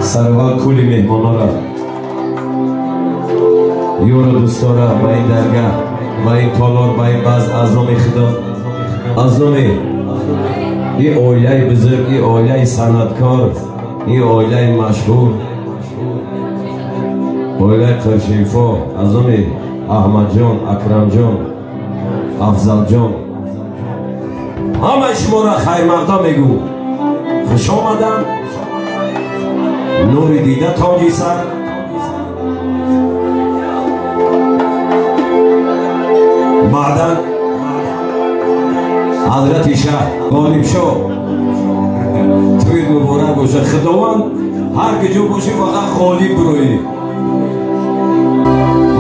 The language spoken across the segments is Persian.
سرها کلی مهمانا را یور دوستارا با این درگاه با این تالار با این باز ازامی خدا ازامی این اولیای بزرگ این اولیای صنعتکار این اولیای مشهور اولیای قرشیفا ازامی احمد جان اکرم جان افضل جان همه شما را خیر مقدم میگو خوش آمدن نوری دیده تاجی سر بعدن حضرت شهر غالب شو توی مبارک باشه خداوند هر کجا باشی فقط غالب بروی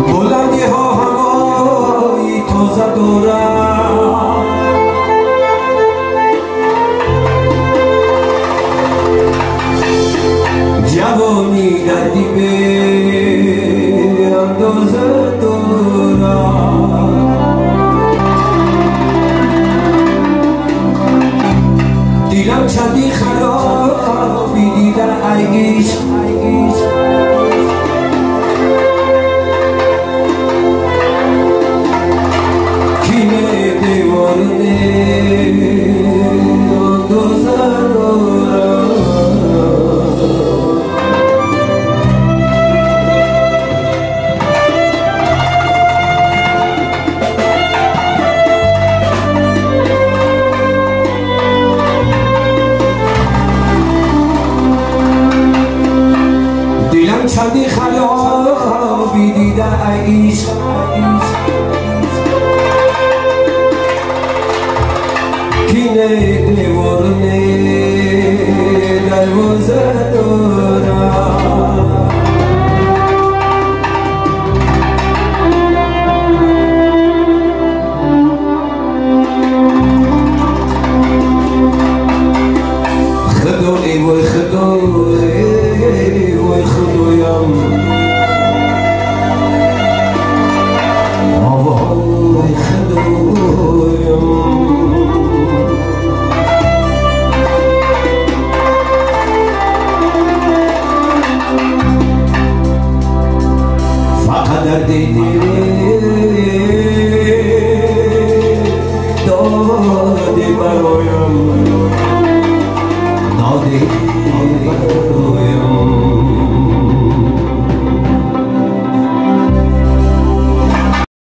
بلندی ها هوایی تازه دارم جوانی دردی به اندازه دارم دیلم چندی خرابی دیدن ایگیش کینه دیوارنه اندازه دارم چندی خرابی دیده ایش کینه دیوارنه دروازه دارم خدایی وای خدایی وای خدایم وای خدایم فقط در دیدی دادی برایم دادی